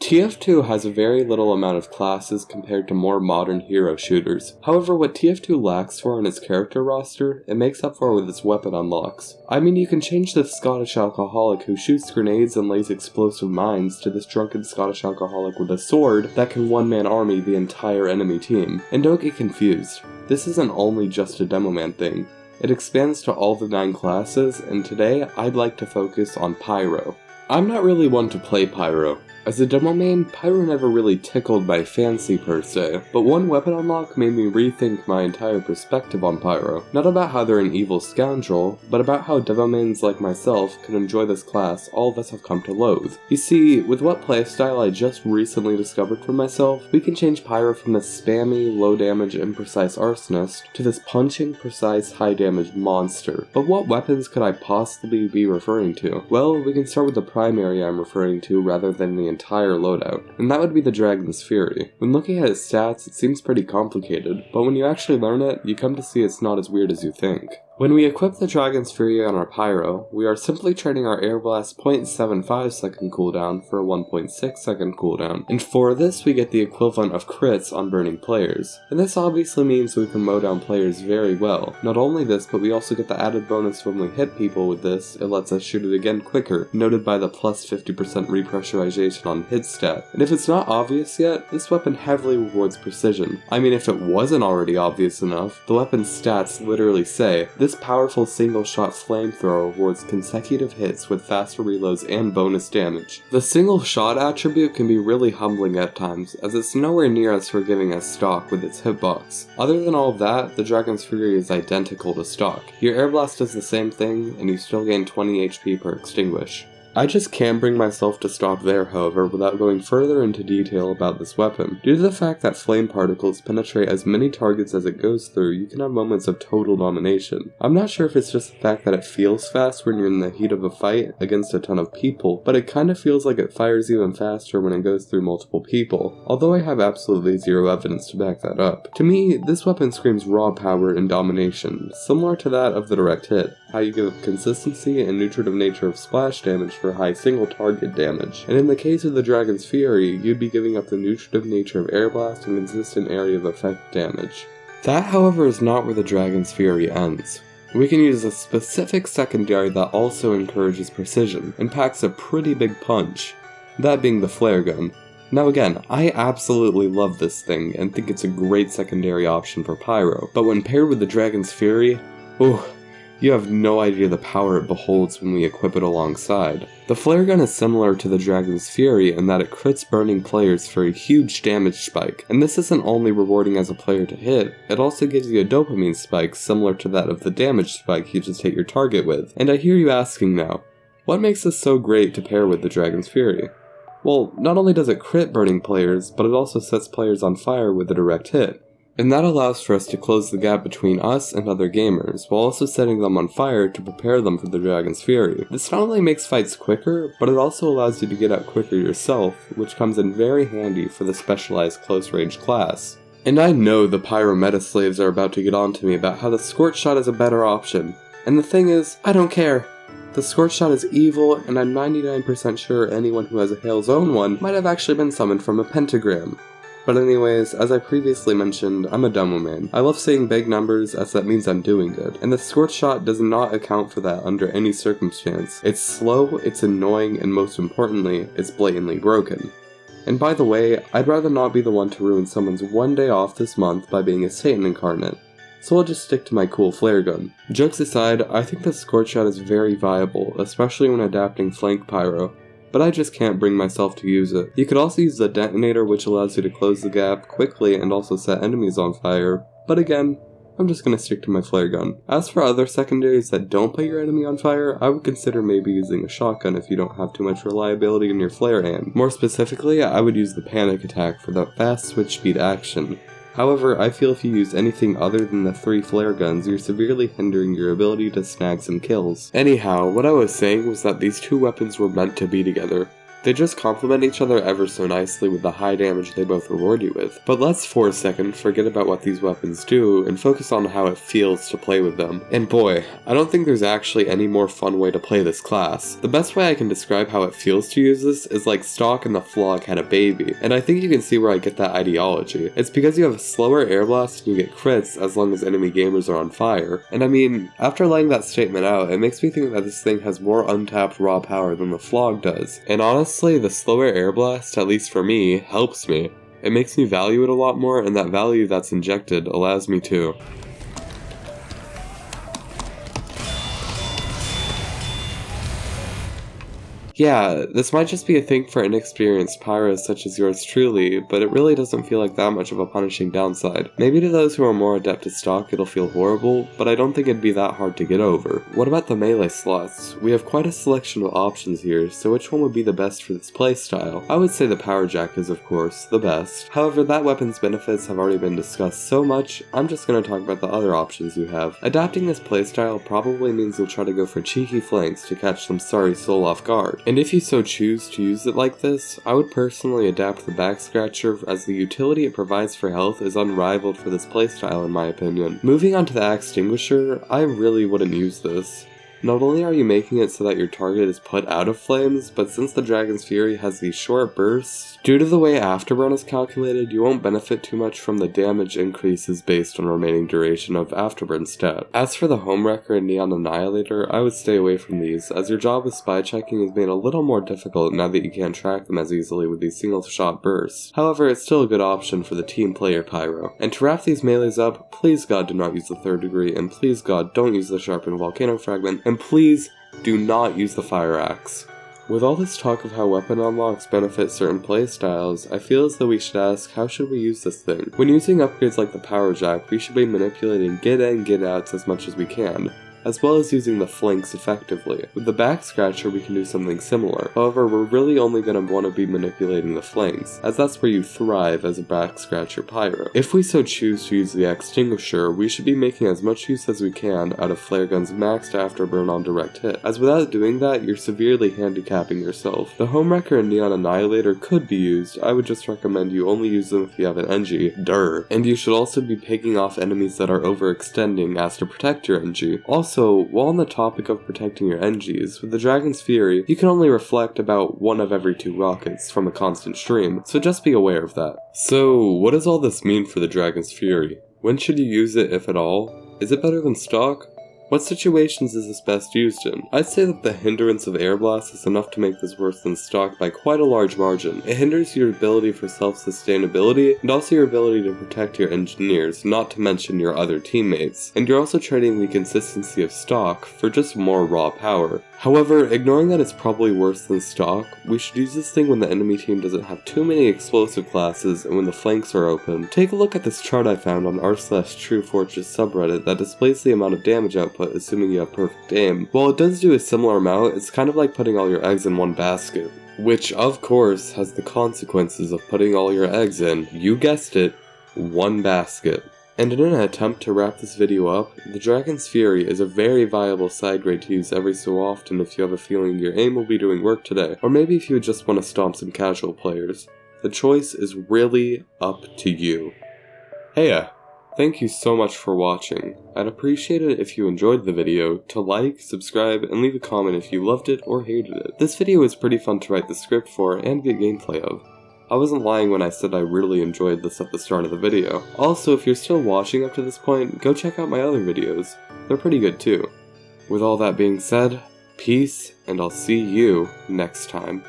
TF2 has a very little amount of classes compared to more modern hero shooters. However, what TF2 lacks for in its character roster, it makes up for with its weapon unlocks. I mean, you can change this Scottish alcoholic who shoots grenades and lays explosive mines to this drunken Scottish alcoholic with a sword that can one-man army the entire enemy team. And don't get confused, this isn't only just a Demoman thing. It expands to all the 9 classes, and today I'd like to focus on Pyro. I'm not really one to play Pyro. As a Demoman, Pyro never really tickled my fancy per se, but one weapon unlock made me rethink my entire perspective on Pyro. Not about how they're an evil scoundrel, but about how Demomans like myself can enjoy this class all of us have come to loathe. You see, with what playstyle I just recently discovered for myself, we can change Pyro from this spammy, low damage, imprecise arsonist to this punching, precise, high damage monster. But what weapons could I possibly be referring to? Well, we can start with the primary I'm referring to rather than the entire loadout, and that would be the Dragon's Fury. When looking at its stats, it seems pretty complicated, but when you actually learn it, you come to see it's not as weird as you think. When we equip the Dragon's Fury on our Pyro, we are simply trading our Air Blast 0.75 second cooldown for a 1.6 second cooldown, and for this we get the equivalent of crits on burning players. And this obviously means we can mow down players very well. Not only this, but we also get the added bonus when we hit people with this, it lets us shoot it again quicker, noted by the plus 50% repressurization on hit stat. And if it's not obvious yet, this weapon heavily rewards precision. I mean, if it wasn't already obvious enough, the weapon's stats literally say, this powerful single-shot flamethrower rewards consecutive hits with faster reloads and bonus damage. The single-shot attribute can be really humbling at times, as it's nowhere near as forgiving as stock with its hitbox. Other than all of that, the Dragon's Fury is identical to stock. Your Air Blast does the same thing, and you still gain 20 HP per extinguish. I just can't bring myself to stop there, however, without going further into detail about this weapon. Due to the fact that flame particles penetrate as many targets as it goes through, you can have moments of total domination. I'm not sure if it's just the fact that it feels fast when you're in the heat of a fight against a ton of people, but it kind of feels like it fires even faster when it goes through multiple people, although I have absolutely zero evidence to back that up. To me, this weapon screams raw power and domination, similar to that of the direct hit, how you give consistency and nutritive nature of splash damage for high single target damage. And in the case of the Dragon's Fury, you'd be giving up the nutritive nature of Air Blast and consistent area of effect damage. That, however, is not where the Dragon's Fury ends. We can use a specific secondary that also encourages precision, and packs a pretty big punch, that being the flare gun. Now again, I absolutely love this thing and think it's a great secondary option for Pyro, but when paired with the Dragon's Fury, ooh, you have no idea the power it beholds when we equip it alongside. The flare gun is similar to the Dragon's Fury in that it crits burning players for a huge damage spike, and this isn't only rewarding as a player to hit, it also gives you a dopamine spike similar to that of the damage spike you just hit your target with. And I hear you asking now, what makes this so great to pair with the Dragon's Fury? Well, not only does it crit burning players, but it also sets players on fire with a direct hit. And that allows for us to close the gap between us and other gamers, while also setting them on fire to prepare them for the Dragon's Fury. This not only makes fights quicker, but it also allows you to get out quicker yourself, which comes in very handy for the specialized close-range class. And I know the Pyro meta slaves are about to get on to me about how the Scorch Shot is a better option. And the thing is, I don't care. The Scorch Shot is evil, and I'm 99% sure anyone who has a Hale's own one might have actually been summoned from a pentagram. But anyways, as I previously mentioned, I'm a Demoman. I love saying big numbers as that means I'm doing good, and the Scorch Shot does not account for that under any circumstance. It's slow, it's annoying, and most importantly, it's blatantly broken. And by the way, I'd rather not be the one to ruin someone's one day off this month by being a Satan incarnate, so I'll just stick to my cool flare gun. Jokes aside, I think the Scorch Shot is very viable, especially when adapting flank Pyro, but I just can't bring myself to use it. You could also use the detonator, which allows you to close the gap quickly and also set enemies on fire, but again, I'm just gonna stick to my flare gun. As for other secondaries that don't put your enemy on fire, I would consider maybe using a shotgun if you don't have too much reliability in your flare hand. More specifically, I would use the panic attack for that fast switch speed action. However, I feel if you use anything other than the 3 flare guns, you're severely hindering your ability to snag some kills. Anyhow, what I was saying was that these two weapons were meant to be together. They just complement each other ever so nicely with the high damage they both reward you with. But let's for a second forget about what these weapons do and focus on how it feels to play with them. And boy, I don't think there's actually any more fun way to play this class. The best way I can describe how it feels to use this is like Stalk and the Flog had a baby, and I think you can see where I get that ideology. It's because you have a slower air blast and you get crits as long as enemy gamers are on fire. And I mean, after laying that statement out, it makes me think that this thing has more untapped raw power than the Flog does. And honestly, the slower air blast, at least for me, helps me. It makes me value it a lot more, and that value that's injected allows me to. Yeah, this might just be a thing for inexperienced pyros such as yours truly, but it really doesn't feel like that much of a punishing downside. Maybe to those who are more adept at Stalk it'll feel horrible, but I don't think it'd be that hard to get over. What about the melee slots? We have quite a selection of options here, so which one would be the best for this playstyle? I would say the Power Jack is of course the best. However, that weapon's benefits have already been discussed so much, I'm just going to talk about the other options you have. Adapting this playstyle probably means you'll try to go for cheeky flanks to catch some sorry soul off guard. And if you so choose to use it like this, I would personally adapt the Back Scratcher, as the utility it provides for health is unrivaled for this playstyle in my opinion. Moving on to the Extinguisher, I really wouldn't use this. Not only are you making it so that your target is put out of flames, but since the Dragon's Fury has these short bursts, due to the way Afterburn is calculated, you won't benefit too much from the damage increases based on remaining duration of Afterburn stat. As for the Homewrecker and Neon Annihilator, I would stay away from these, as your job with spy checking is made a little more difficult now that you can't track them as easily with these single shot bursts. However, it's still a good option for the team player Pyro. And to wrap these melees up, please God do not use the Third Degree, and please God don't use the Sharpened Volcano Fragment, and please do not use the Fire Axe. With all this talk of how weapon unlocks benefit certain playstyles, I feel as though we should ask, how should we use this thing? When using upgrades like the Power Jack, we should be manipulating get in, get outs as much as we can, as well as using the flanks effectively. With the Back Scratcher we can do something similar, however we're really only going to want to be manipulating the flanks, as that's where you thrive as a Back Scratcher Pyro. If we so choose to use the Extinguisher, we should be making as much use as we can out of Flare Gun's maxed Afterburn on direct hit, as without doing that you're severely handicapping yourself. The Homewrecker and Neon Annihilator could be used, I would just recommend you only use them if you have an NG, and you should also be picking off enemies that are overextending as to protect your NG. Also, while on the topic of protecting your NGs, with the Dragon's Fury, you can only reflect about 1 of every 2 rockets from a constant stream, so just be aware of that. So, what does all this mean for the Dragon's Fury? When should you use it, if at all? Is it better than Stalk? What situations is this best used in? I'd say that the hindrance of Air Blast is enough to make this worse than Stalk by quite a large margin. It hinders your ability for self-sustainability, and also your ability to protect your engineers, not to mention your other teammates. And you're also trading the consistency of Stalk for just more raw power. However, ignoring that it's probably worse than Stalk, we should use this thing when the enemy team doesn't have too many explosive classes and when the flanks are open. Take a look at this chart I found on r/TrueFortress subreddit that displays the amount of damage output assuming you have perfect aim. While it does do a similar amount, it's kind of like putting all your eggs in one basket. Which, of course, has the consequences of putting all your eggs in, you guessed it, one basket. And in an attempt to wrap this video up, the Dragon's Fury is a very viable side grade to use every so often if you have a feeling your aim will be doing work today, or maybe if you just want to stomp some casual players. The choice is really up to you. Heya! Thank you so much for watching. I'd appreciate it if you enjoyed the video to like, subscribe, and leave a comment if you loved it or hated it. This video was pretty fun to write the script for and get gameplay of. I wasn't lying when I said I really enjoyed this at the start of the video. Also, if you're still watching up to this point, go check out my other videos. They're pretty good too. With all that being said, peace, and I'll see you next time.